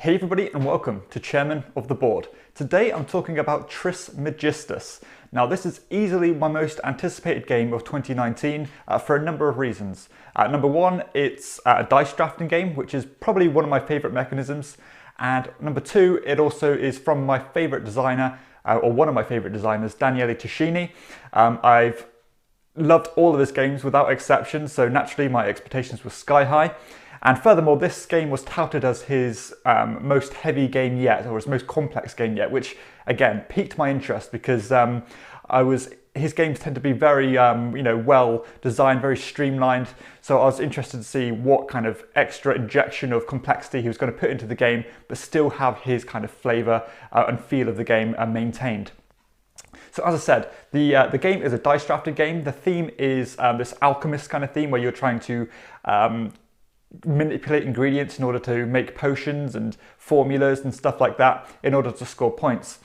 Hey everybody and welcome to Chairman of the Board. Today I'm talking about Trismegistus. Now this is easily my most anticipated game of 2019 for a number of reasons. Number one, it's a dice drafting game, which is probably one of my favourite mechanisms. And number two, it also is from my favourite designer, or one of my favourite designers, Daniele Tascini. I've loved all of his games without exception, so naturally my expectations were sky high. And furthermore, this game was touted as his most heavy game yet, or his most complex game yet, which again piqued my interest because his games tend to be very well designed, very streamlined. So I was interested to see what kind of extra injection of complexity he was going to put into the game, but still have his kind of flavour and feel of the game maintained. So as I said, the game is a dice drafting game. The theme is this alchemist kind of theme where you're trying to manipulate ingredients in order to make potions and formulas and stuff like that in order to score points.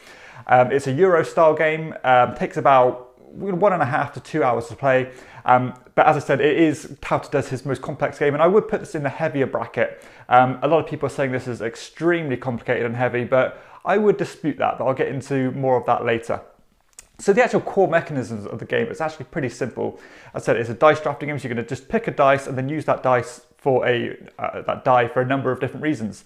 It's a Euro style game, takes about 1.5 to 2 hours to play, but as I said, it is touted as his most complex game, and I would put this in the heavier bracket. A lot of people are saying this is extremely complicated and heavy, but I would dispute that, but I'll get into more of that later. So the actual core mechanisms of the game is actually pretty simple. As I said, it's a dice drafting game, so you're going to just pick a dice and then use that dice for that die for a number of different reasons.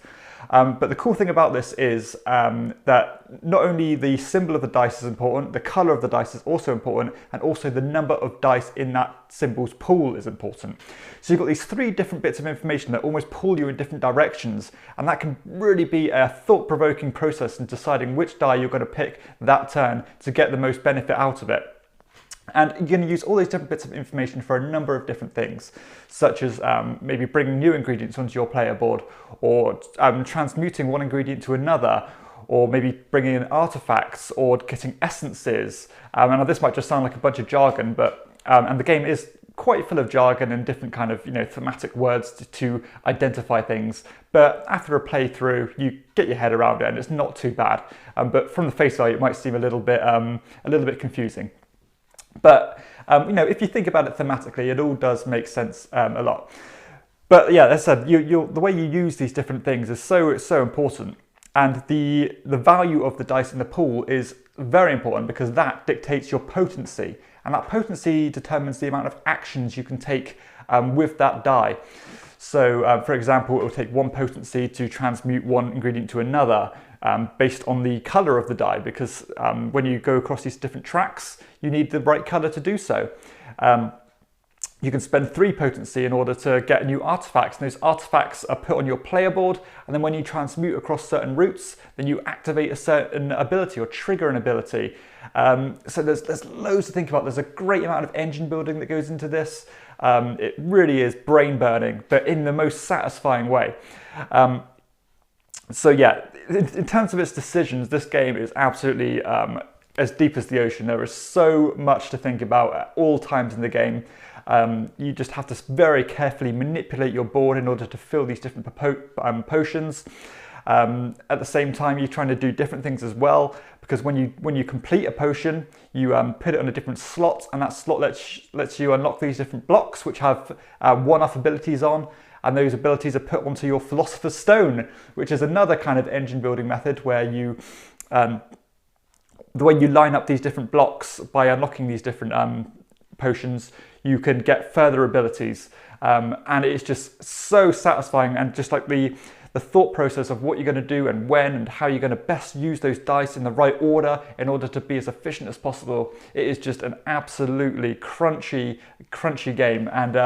But the cool thing about this is that not only the symbol of the dice is important, the colour of the dice is also important, and also the number of dice in that symbol's pool is important. So you've got these three different bits of information that almost pull you in different directions, and that can really be a thought-provoking process in deciding which die you're going to pick that turn to get the most benefit out of it. And you're going to use all these different bits of information for a number of different things, such as maybe bringing new ingredients onto your player board, or transmuting one ingredient to another, or maybe bringing in artifacts, or getting essences. And this might just sound like a bunch of jargon, but and the game is quite full of jargon and different kind of thematic words to identify things. But after a playthrough, you get your head around it, and it's not too bad. But from the face value, it might seem a little bit confusing. But if you think about it thematically, it all does make sense a lot. But yeah, as I said, the way you use these different things is so important, and the value of the dice in the pool is very important because that dictates your potency, and that potency determines the amount of actions you can take with that die. So, for example, it will take one potency to transmute one ingredient to another, based on the colour of the die, because when you go across these different tracks, you need the right colour to do so. You can spend 3 potency in order to get new artifacts, and those artifacts are put on your player board, and then when you transmute across certain routes, then you activate a certain ability or trigger an ability. So there's loads to think about. There's a great amount of engine building that goes into this. It really is brain burning, but in the most satisfying way. So yeah, in terms of its decisions, this game is absolutely as deep as the ocean. There is so much to think about at all times in the game. You just have to very carefully manipulate your board in order to fill these different potions. At the same time, you're trying to do different things as well, because when you complete a potion, you put it on a different slot, and that slot lets you unlock these different blocks which have one-off abilities on. And those abilities are put onto your Philosopher's Stone, which is another kind of engine building method where the way you line up these different blocks by unlocking these different potions, you can get further abilities. And it's just so satisfying, and just like the thought process of what you're going to do and when and how you're going to best use those dice in the right order in order to be as efficient as possible. It is just an absolutely crunchy game. And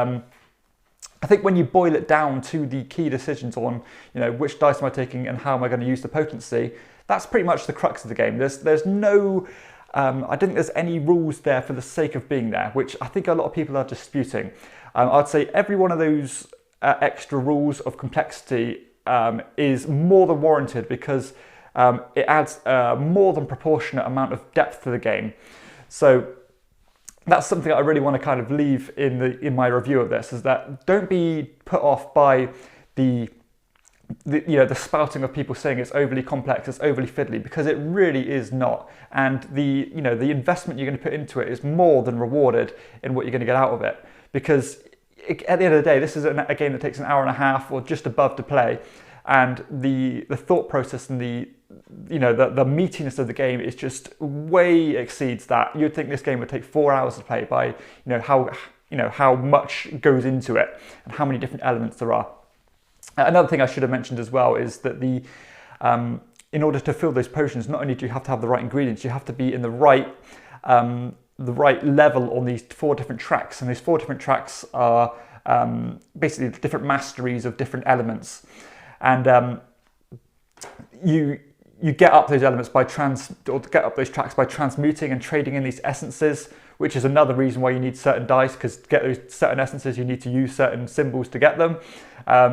I think when you boil it down to the key decisions on, which dice am I taking and how am I going to use the potency, that's pretty much the crux of the game. There's no, I don't think there's any rules there for the sake of being there, which I think a lot of people are disputing. I'd say every one of those extra rules of complexity is more than warranted, because it adds a more than proportionate amount of depth to the game. So that's something I really want to kind of leave in my review of this, is that don't be put off by the spouting of people saying it's overly complex, it's overly fiddly, because it really is not. And the investment you're going to put into it is more than rewarded in what you're going to get out of it, because at the end of the day, this is a game that takes an hour and a half or just above to play. and the thought process and the meatiness of the game is just way exceeds that. You'd think this game would take 4 hours to play by how much goes into it and how many different elements there are. Another thing I should have mentioned as well is that in order to fill those potions, not only do you have to have the right ingredients, you have to be in the right level on these 4 different tracks, and these 4 different tracks are basically different masteries of different elements, and you get up those elements get up those tracks by transmuting and trading in these essences, which is another reason why you need certain dice, because to get those certain essences you need to use certain symbols to get them.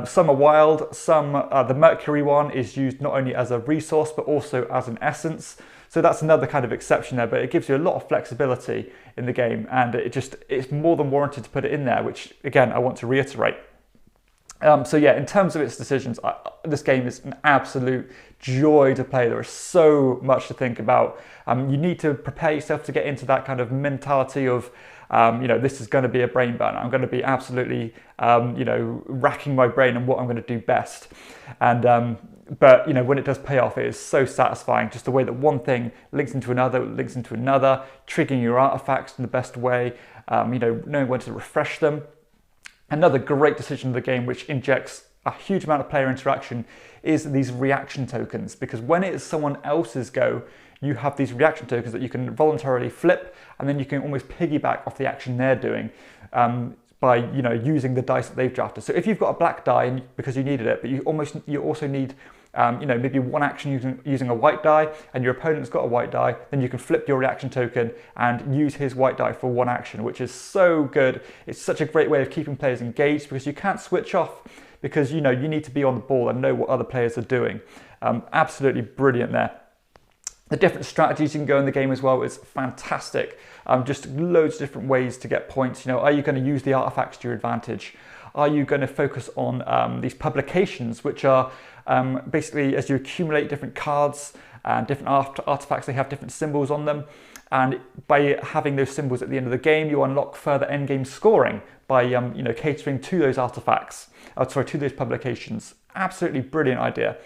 Some are wild, the mercury one is used not only as a resource but also as an essence. So that's another kind of exception there, but it gives you a lot of flexibility in the game, and it's more than warranted to put it in there, which again I want to reiterate. So yeah, in terms of its decisions, this game is an absolute joy to play. There is so much to think about. You need to prepare yourself to get into that kind of mentality of, this is going to be a brain burner. I'm going to be absolutely, racking my brain on what I'm going to do best. And but when it does pay off, it is so satisfying. Just the way that one thing links into another, triggering your artifacts in the best way. Knowing when to refresh them. Another great decision of the game, which injects a huge amount of player interaction, is these reaction tokens. Because when it is someone else's go, you have these reaction tokens that you can voluntarily flip, and then you can almost piggyback off the action they're doing by using the dice that they've drafted. So if you've got a black die because you needed it, but you also need maybe one action using a white die, and your opponent's got a white die, then you can flip your reaction token and use his white die for one action, which is so good. It's such a great way of keeping players engaged, because you can't switch off, because you need to be on the ball and know what other players are doing. Absolutely brilliant there. The different strategies you can go in the game as well is fantastic. Just loads of different ways to get points. Are you going to use the artifacts to your advantage? Are you going to focus on these publications, which are basically, as you accumulate different cards and different artifacts, they have different symbols on them. And by having those symbols at the end of the game, you unlock further endgame scoring by catering to those artifacts, to those publications. Absolutely brilliant idea.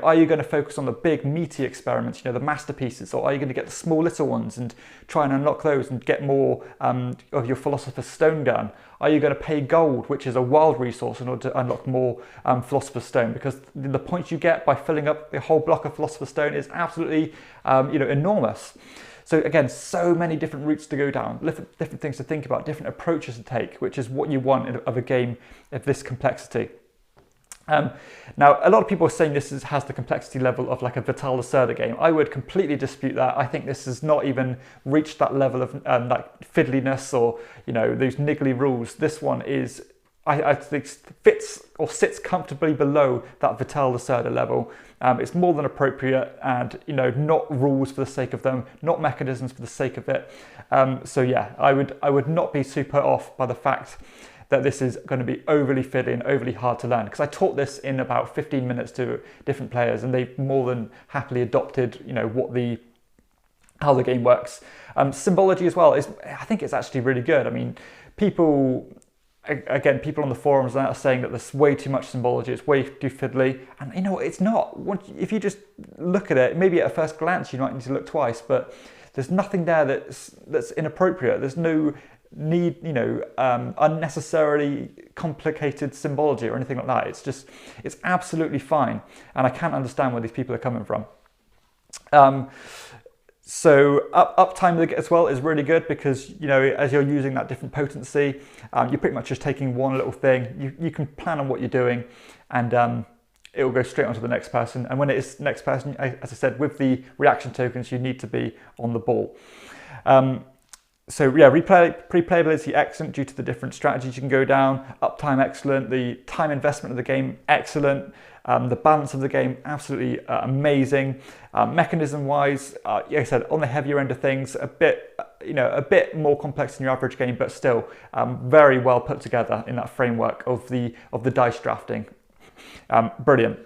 Are you going to focus on the big meaty experiments, the masterpieces, or are you going to get the small little ones and try and unlock those and get more of your Philosopher's Stone gun? Are you going to pay gold, which is a wild resource, in order to unlock more Philosopher's Stone? Because the points you get by filling up the whole block of Philosopher's Stone is absolutely enormous. So again, so many different routes to go down, different things to think about, different approaches to take, which is what you want of a game of this complexity. Now, a lot of people are saying this has the complexity level of like a Vital Lacerda game. I would completely dispute that. I think this has not even reached that level of like fiddliness or those niggly rules. This one is, I think, fits or sits comfortably below that Vital Lacerda level. It's more than appropriate, and not rules for the sake of them, not mechanisms for the sake of it. So yeah, I would not be super off by the fact that this is going to be overly fiddly and overly hard to learn, because I taught this in about 15 minutes to different players, and they've more than happily adopted how the game works. Symbology as well I think it's actually really good. I mean, people on the forums are saying that there's way too much symbology, it's way too fiddly, and it's not. If you just look at it, maybe at a first glance you might need to look twice, but there's nothing there that's inappropriate. There's no need unnecessarily complicated symbology or anything like that. It's absolutely fine, and I can't understand where these people are coming from. So uptime as well is really good, because as you're using that different potency, you're pretty much just taking one little thing. You can plan on what you're doing, and it will go straight on to the next person. And when it is next person, as I said, with the reaction tokens, you need to be on the ball. So yeah, replayability excellent due to the different strategies you can go down. Uptime excellent. The time investment of the game excellent. The balance of the game absolutely amazing. Mechanism-wise, like I said, on the heavier end of things, a bit more complex than your average game, but still very well put together in that framework of the dice drafting. Brilliant.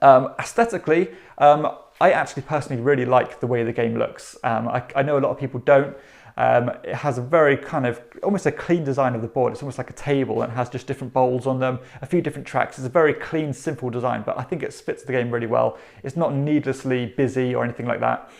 Aesthetically, I actually personally really like the way the game looks. I know a lot of people don't. It has a very kind of almost a clean design of the board. It's almost like a table and has just different bowls on them, a few different tracks. It's a very clean, simple design, but I think it fits the game really well. It's not needlessly busy or anything like that.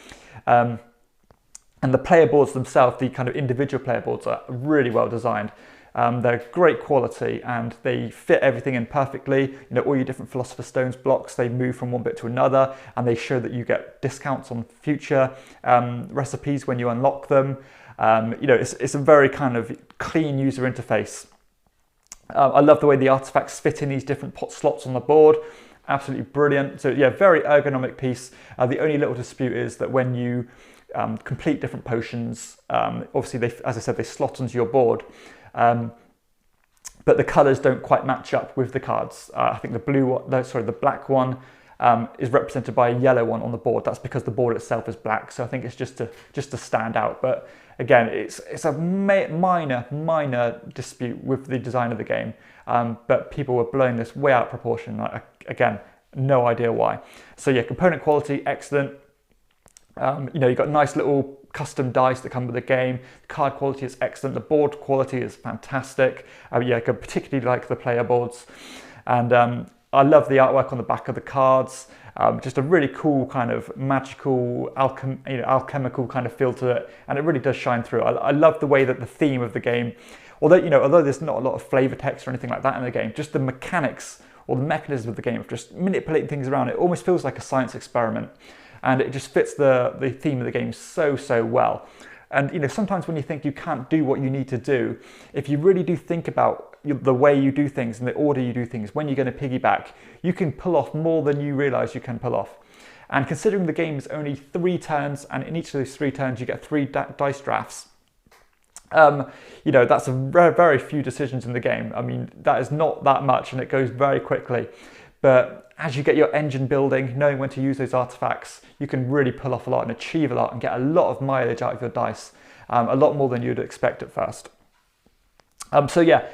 And the player boards themselves, the kind of individual player boards, are really well designed. They're great quality and they fit everything in perfectly. You know, all your different Philosopher's Stones blocks, they move from one bit to another, and they show that you get discounts on future recipes when you unlock them. You know, it's a very kind of clean user interface. I love the way the artifacts fit in these different pot slots on the board. Absolutely brilliant. So yeah, very ergonomic piece. The only little dispute is that when you complete different potions, obviously they, as I said, they slot onto your board. But the colours don't quite match up with the cards. I think the black one is represented by a yellow one on the board. That's because the board itself is black. So I think it's just to stand out. But again, it's a minor dispute with the design of the game. But people were blowing this way out of proportion. Again, no idea why. So yeah, component quality, excellent. You know, you've got nice little custom dice that come with the game. The card quality is excellent. The board quality is fantastic. Yeah, I particularly like the player boards. And I love the artwork on the back of the cards. Just a really cool kind of magical, alchemical kind of feel to it. And it really does shine through. I love the way that the theme of the game, although there's not a lot of flavor text or anything like that in the game, just the mechanics or the mechanism of the game of just manipulating things around, it almost feels like a science experiment. And it just fits the theme of the game so well. And you know, sometimes when you think you can't do what you need to do, if you really do think about the way you do things and the order you do things, when you're going to piggyback, you can pull off more than you realise you can pull off. And considering the game is only 3 turns, and in each of those 3 turns you get 3 dice drafts, you know, that's a very few decisions in the game. I mean, that is not that much, and it goes very quickly. But as you get your engine building, knowing when to use those artifacts, you can really pull off a lot and achieve a lot and get a lot of mileage out of your dice, a lot more than you'd expect at first. So yeah,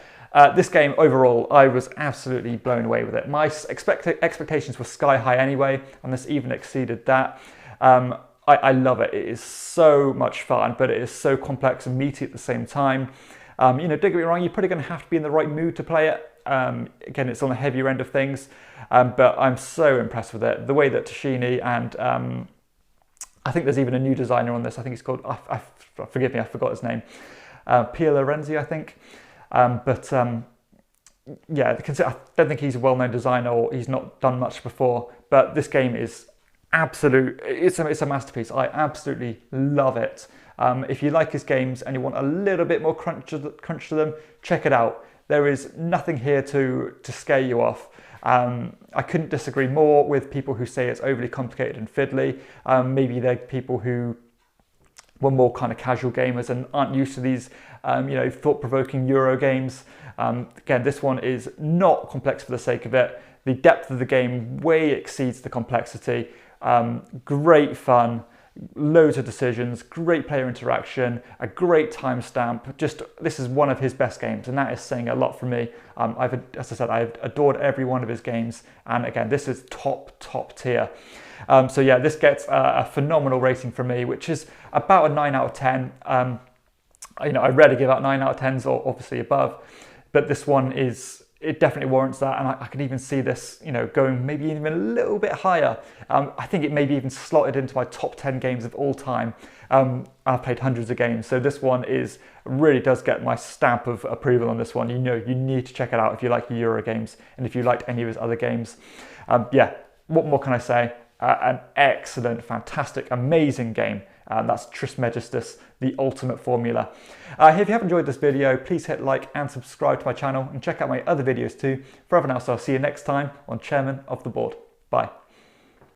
this game overall, I was absolutely blown away with it. My expectations were sky high anyway, and this even exceeded that. I love it. It is so much fun, but it is so complex and meaty at the same time. You know, don't get me wrong, you're probably going to have to be in the right mood to play it. Again, it's on the heavier end of things, but I'm so impressed with it. The way that Tascini and I think there's even a new designer on this. I think he's called, forgive me, I forgot his name. Pia Lorenzi, I think. Yeah, I don't think he's a well-known designer or he's not done much before, but this game is it's a masterpiece. I absolutely love it. If you like his games and you want a little bit more crunch to them, check it out. There is nothing here to scare you off. I couldn't disagree more with people who say it's overly complicated and fiddly. Maybe they're people who were more kind of casual gamers and aren't used to these you know, thought-provoking Euro games. Again, this one is not complex for the sake of it. The depth of the game way exceeds the complexity. Great fun. Loads of decisions, great player interaction, a great timestamp. Just, this is one of his best games, and that is saying a lot for me. As I said, I've adored every one of his games, and again, this is top tier. So yeah, this gets a phenomenal rating from me, which is about a 9 out of 10. You know, I rarely give out 9 out of 10s or obviously above, but this one it definitely warrants that, and I can even see this, you know, going maybe even a little bit higher. I think it maybe even slotted into my top 10 games of all time. I've played hundreds of games, so this one really does get my stamp of approval on this one. You know, you need to check it out if you like the Euro games and if you liked any of his other games. Yeah, what more can I say? An excellent, fantastic, amazing game. That's Trismegistus the Ultimate Formula. If you have enjoyed this video, please hit like and subscribe to my channel and check out my other videos too. For everyone else, I'll see you next time on Chairman of the Board. Bye.